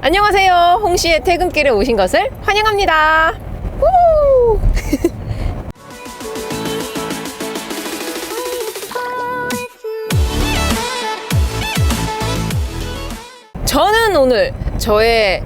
안녕하세요. 홍씨의 퇴근길에 오신 것을 환영합니다. 우! 저는 오늘 저의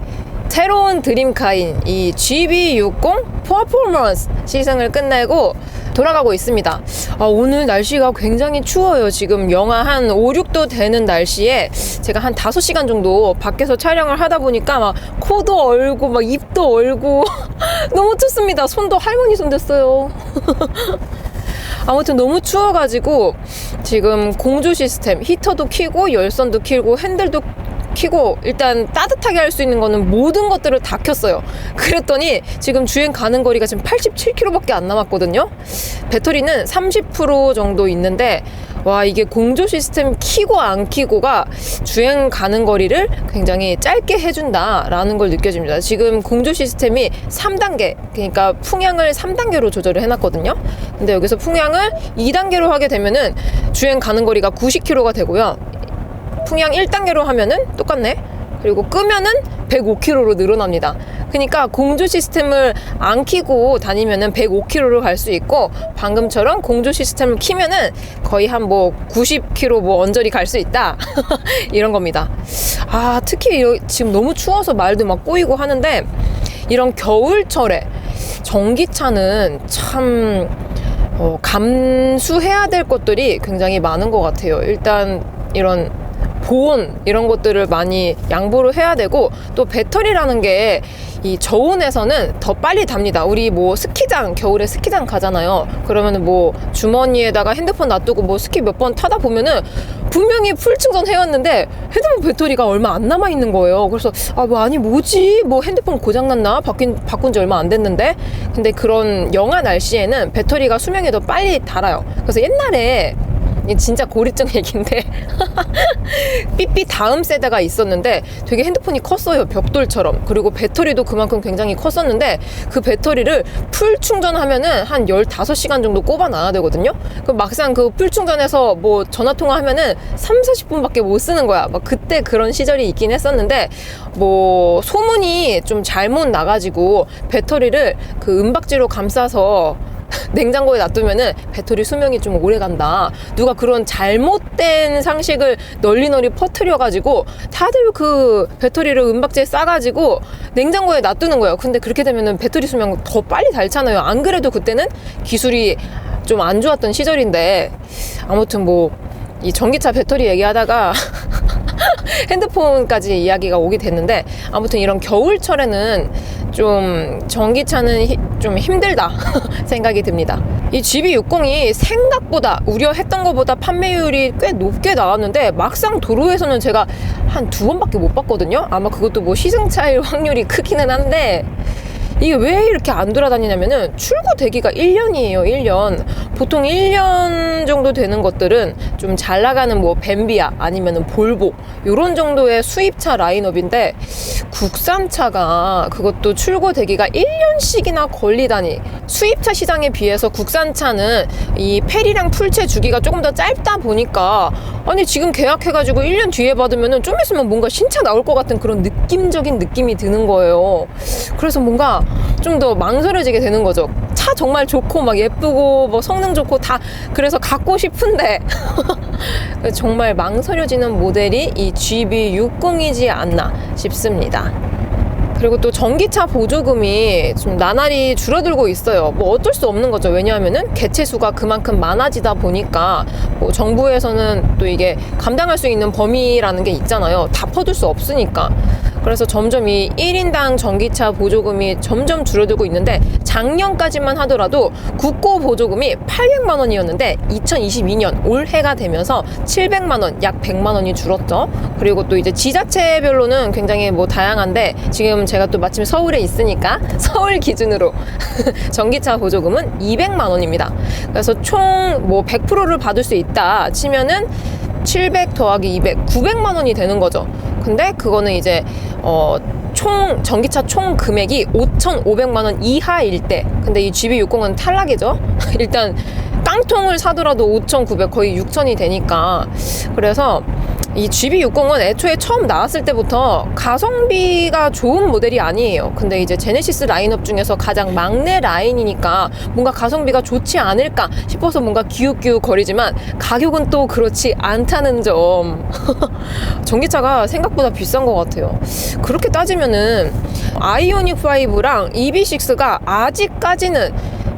새로운 드림카인 이 GB60 퍼포먼스 시승을 끝내고 돌아가고 있습니다. 오늘 날씨가 굉장히 추워요. 지금 영하 한 5, 6도 되는 날씨에 제가 한 5시간 정도 밖에서 촬영을 하다 보니까 막 코도 얼고 막 입도 얼고 너무 춥습니다. 손도 할머니 손 됐어요. 아무튼 너무 추워가지고 지금 공조 시스템 히터도 켜고 열선도 켜고 핸들도 켜고 일단 따뜻하게 할 수 있는 거는 모든 것들을 다 켰어요. 그랬더니 지금 주행 가는 거리가 지금 87km밖에 안 남았거든요. 배터리는 30% 정도 있는데 와, 이게 공조 시스템 켜고 안 켜고가 주행 가는 거리를 굉장히 짧게 해준다라는 걸 느껴집니다. 지금 공조 시스템이 3단계, 그러니까 풍향을 3단계로 조절을 해놨거든요. 근데 여기서 풍향을 2단계로 하게 되면은 주행 가는 거리가 90km가 되고요. 풍향 1단계로 하면은 똑같네. 그리고 끄면은 105km로 늘어납니다. 그러니까 공조 시스템을 안 켜고 다니면은 105km로 갈 수 있고, 방금처럼 공조 시스템을 켜면은 거의 한 90km 언저리 갈 수 있다. 이런 겁니다. 특히 지금 너무 추워서 말도 막 꼬이고 하는데, 이런 겨울철에 전기차는 참 감수해야 될 것들이 굉장히 많은 것 같아요. 일단 이런 보온 이런 것들을 많이 양보를 해야 되고, 또 배터리라는 게 이 저온에서는 더 빨리 답니다. 우리 스키장, 겨울에 스키장 가잖아요. 그러면은 주머니에다가 핸드폰 놔두고 스키 몇 번 타다 보면은 분명히 풀 충전 해왔는데 핸드폰 배터리가 얼마 안 남아 있는 거예요. 그래서 뭐지? 핸드폰 고장났나? 바꾼 지 얼마 안 됐는데. 근데 그런 영하 날씨에는 배터리가 수명이 더 빨리 닳아요. 그래서 옛날에 진짜 고리증 얘기인데 삐삐 다음 세대가 있었는데 되게 핸드폰이 컸어요. 벽돌처럼. 그리고 배터리도 그만큼 굉장히 컸었는데 그 배터리를 풀 충전하면은 한 15시간 정도 꼽아놔야 되거든요. 그럼 막상 그 풀 충전해서 전화통화 하면은 30-40분밖에 못 쓰는 거야. 그때 그런 시절이 있긴 했었는데, 소문이 좀 잘못 나가지고 배터리를 그 은박지로 감싸서 냉장고에 놔두면은 배터리 수명이 좀 오래 간다. 누가 그런 잘못된 상식을 널리 퍼뜨려가지고 다들 그 배터리를 은박지에 싸가지고 냉장고에 놔두는 거예요. 근데 그렇게 되면은 배터리 수명 더 빨리 닳잖아요. 안 그래도 그때는 기술이 좀 안 좋았던 시절인데, 아무튼 이 전기차 배터리 얘기하다가 핸드폰까지 이야기가 오게 됐는데, 아무튼 이런 겨울철에는 좀 전기차는 좀 힘들다 생각이 듭니다. 이 GB60이 생각보다 우려했던 것보다 판매율이 꽤 높게 나왔는데, 막상 도로에서는 제가 한 2번밖에 못 봤거든요. 아마 그것도 시승차일 확률이 크기는 한데, 이게 왜 이렇게 안 돌아다니냐면은 출고 대기가 1년이에요. 1년. 보통 1년 정도 되는 것들은 좀 잘 나가는 벤비아 아니면은 볼보 요런 정도의 수입차 라인업인데, 국산차가 그것도 출고 대기가 1년씩이나 걸리다니. 수입차 시장에 비해서 국산차는 이 폐리량 풀체 주기가 조금 더 짧다 보니까, 아니 지금 계약해가지고 1년 뒤에 받으면은 좀 있으면 뭔가 신차 나올 것 같은 그런 느낌적인 느낌이 드는 거예요. 그래서 뭔가 좀 더 망설여지게 되는 거죠. 차 정말 좋고 예쁘고 성능 좋고 다 그래서 갖고 싶은데 정말 망설여지는 모델이 이 GB60이지 않나 싶습니다. 그리고 또 전기차 보조금이 좀 나날이 줄어들고 있어요. 어쩔 수 없는 거죠. 왜냐하면은 개체 수가 그만큼 많아지다 보니까 정부에서는 또 이게 감당할 수 있는 범위라는 게 있잖아요. 다 퍼줄 수 없으니까. 그래서 점점 이 1인당 전기차 보조금이 점점 줄어들고 있는데, 작년까지만 하더라도 국고 보조금이 800만 원이었는데 2022년 올해가 되면서 700만 원, 약 100만 원이 줄었죠. 그리고 또 이제 지자체별로는 굉장히 다양한데, 지금 제가 또 마침 서울에 있으니까 서울 기준으로 전기차 보조금은 200만 원입니다. 그래서 총 100%를 받을 수 있다 치면은 700 더하기 200, 900만 원이 되는 거죠. 근데 그거는 이제 전기차 총 금액이 5,500만 원 이하일 때. 근데 이 GB60은 탈락이죠. 일단 깡통을 사더라도 5,900, 거의 6,000이 되니까. 그래서 이 GB60은 애초에 처음 나왔을 때부터 가성비가 좋은 모델이 아니에요. 근데 이제 제네시스 라인업 중에서 가장 막내 라인이니까 뭔가 가성비가 좋지 않을까 싶어서 뭔가 기웃기웃 거리지만 가격은 또 그렇지 않다는 점. 전기차가 생각보다 비싼 것 같아요. 그렇게 따지면은 아이오닉5랑 EV6가 아직까지는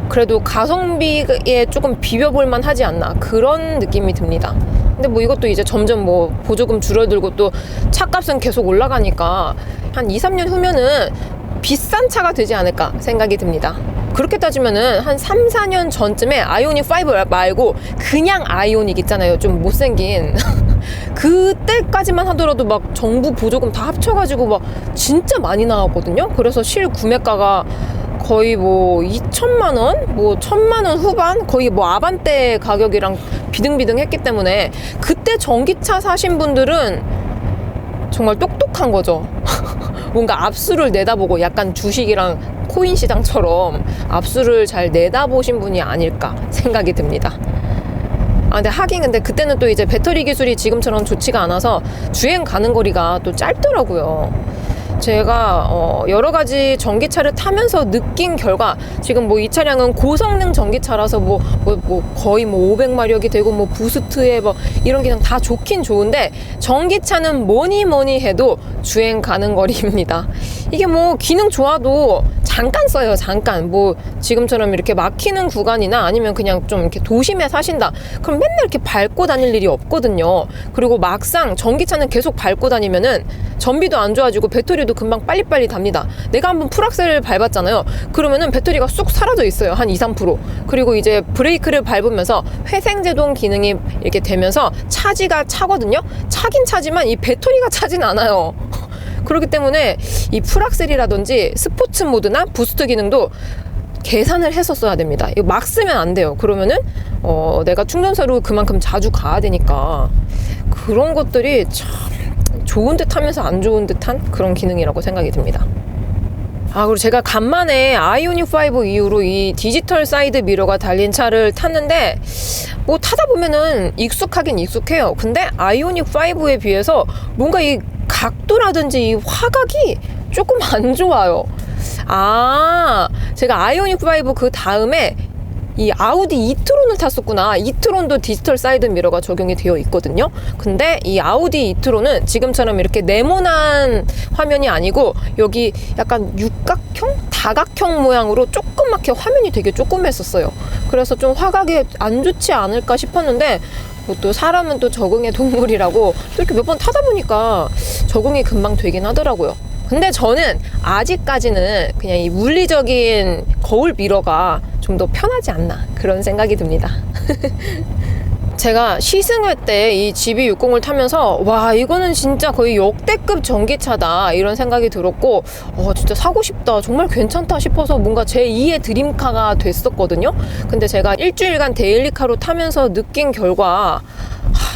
그래도 가성비에 조금 비벼볼만 하지 않나, 그런 느낌이 듭니다. 근데 뭐 이것도 이제 점점 뭐 보조금 줄어들고 또 차값은 계속 올라가니까 한 2, 3년 후면은 비싼 차가 되지 않을까 생각이 듭니다. 그렇게 따지면은 한 3, 4년 전쯤에 아이오닉 5 말고 그냥 아이오닉 있잖아요. 좀 못생긴. 그때까지만 하더라도 막 정부 보조금 다 합쳐가지고 막 진짜 많이 나왔거든요. 그래서 실구매가가 거의 뭐 2천만 원? 뭐 1,000만 원 후반? 거의 뭐 아반떼 가격이랑 비등비등 했기 때문에 그때 전기차 사신 분들은 정말 똑똑한 거죠. 뭔가 압수를 내다보고 약간 주식이랑 코인 시장처럼 압수를 잘 내다보신 분이 아닐까 생각이 듭니다. 근데 하긴 근데 그때는 또 이제 배터리 기술이 지금처럼 좋지가 않아서 주행 가는 거리가 또 짧더라고요. 제가 여러 가지 전기차를 타면서 느낀 결과 지금 뭐 이 차량은 고성능 전기차라서 뭐 거의 뭐 500마력이 되고 뭐 부스트에 뭐 이런 기능 다 좋긴 좋은데 전기차는 뭐니 해도 주행 가는 거리입니다. 이게 뭐 기능 좋아도 잠깐 써요. 잠깐 뭐 지금처럼 이렇게 막히는 구간이나 아니면 그냥 좀 이렇게 도심에 사신다 그럼 맨날 이렇게 밟고 다닐 일이 없거든요. 그리고 막상 전기차는 계속 밟고 다니면은 전비도 안 좋아지고 배터리도 금방 빨리빨리 답니다. 내가 한번 풀악셀을 밟았잖아요. 그러면은 배터리가 쑥 사라져 있어요. 한 2, 3%. 그리고 이제 브레이크를 밟으면서 회생제동 기능이 이렇게 되면서 차지가 차거든요. 차긴 차지만 이 배터리가 차진 않아요. 그렇기 때문에 이 풀악셀이라든지 스포츠 모드나 부스트 기능도 계산을 해서 써야 됩니다. 이거 막 쓰면 안 돼요. 그러면은 내가 충전소로 그만큼 자주 가야 되니까 그런 것들이 참 좋은 듯 하면서 안 좋은 듯한 그런 기능이라고 생각이 듭니다. 그리고 제가 간만에 아이오닉5 이후로 이 디지털 사이드 미러가 달린 차를 탔는데 뭐 타다 보면은 익숙하긴 익숙해요. 근데 아이오닉5에 비해서 뭔가 이 각도라든지 이 화각이 조금 안 좋아요. 제가 아이오닉5 그 다음에 이 아우디 이트론을 탔었구나. 이트론도 디지털 사이드 미러가 적용이 되어 있거든요. 근데 이 아우디 이트론은 지금처럼 이렇게 네모난 화면이 아니고 여기 약간 육각형? 다각형 모양으로 조그맣게 화면이 되게 조그맸었어요. 그래서 좀 화각이 안 좋지 않을까 싶었는데 뭐 또 사람은 또 적응의 동물이라고 또 이렇게 몇 번 타다 보니까 적응이 금방 되긴 하더라고요. 근데 저는 아직까지는 그냥 이 물리적인 거울 미러가 좀 더 편하지 않나 그런 생각이 듭니다. 제가 시승회 때 이 GB60을 타면서 와 이거는 진짜 거의 역대급 전기차다 이런 생각이 들었고 진짜 사고 싶다 정말 괜찮다 싶어서 뭔가 제 2의 드림카가 됐었거든요. 근데 제가 일주일간 데일리카로 타면서 느낀 결과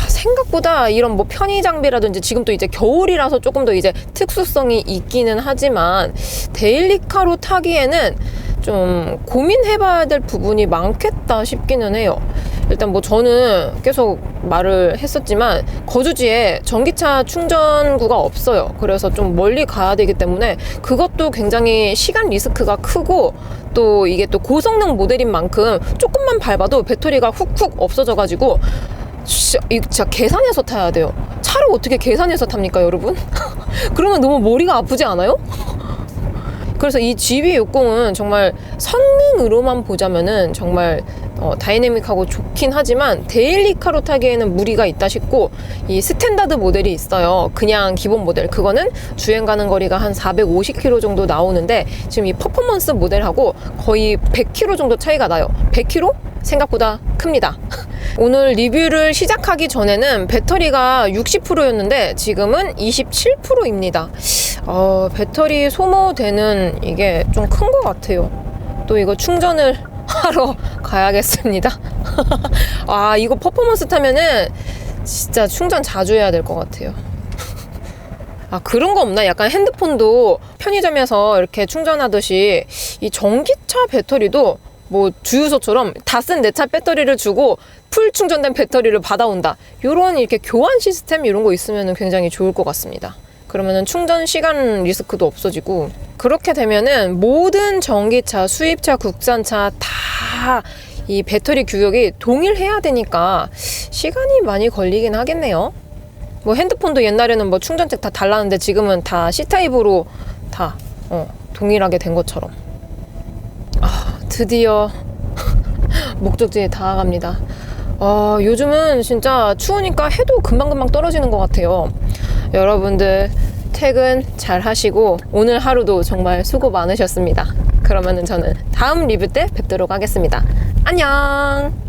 생각보다 이런 뭐 편의 장비라든지 지금 또 이제 겨울이라서 조금 더 이제 특수성이 있기는 하지만 데일리카로 타기에는 좀 고민해봐야 될 부분이 많겠다 싶기는 해요. 일단 뭐 저는 계속 말을 했었지만 거주지에 전기차 충전구가 없어요. 그래서 좀 멀리 가야 되기 때문에 그것도 굉장히 시간 리스크가 크고 또 이게 또 고성능 모델인 만큼 조금만 밟아도 배터리가 훅훅 없어져가지고 진짜 계산해서 타야 돼요. 차를 어떻게 계산해서 탑니까 여러분? 그러면 너무 머리가 아프지 않아요? 그래서 이 GB60은 정말 성능으로만 보자면은 정말 다이내믹하고 좋긴 하지만 데일리카로 타기에는 무리가 있다 싶고 이 스탠다드 모델이 있어요. 그냥 기본 모델 그거는 주행 가는 거리가 한 450km 정도 나오는데 지금 이 퍼포먼스 모델하고 거의 100km 정도 차이가 나요. 100km? 생각보다 큽니다. 오늘 리뷰를 시작하기 전에는 배터리가 60%였는데 지금은 27%입니다. 배터리 소모되는 이게 좀 큰 것 같아요. 또 이거 충전을 하러 가야겠습니다. 이거 퍼포먼스 타면은 진짜 충전 자주 해야 될 것 같아요. 그런 거 없나? 약간 핸드폰도 편의점에서 이렇게 충전하듯이 이 전기차 배터리도 뭐 주유소처럼 다 쓴 내 차 배터리를 주고 풀 충전된 배터리를 받아온다. 요런 이렇게 교환 시스템 이런 거 있으면 굉장히 좋을 것 같습니다. 그러면은 충전 시간 리스크도 없어지고, 그렇게 되면은 모든 전기차, 수입차, 국산차 다 이 배터리 규격이 동일해야 되니까 시간이 많이 걸리긴 하겠네요. 뭐 핸드폰도 옛날에는 뭐 충전잭 다 달랐는데 지금은 다 C타입으로 다 동일하게 된 것처럼. 드디어 목적지에 다가갑니다. 요즘은 진짜 추우니까 해도 금방금방 떨어지는 것 같아요. 여러분들 퇴근 잘 하시고 오늘 하루도 정말 수고 많으셨습니다. 그러면은 저는 다음 리뷰 때 뵙도록 하겠습니다. 안녕!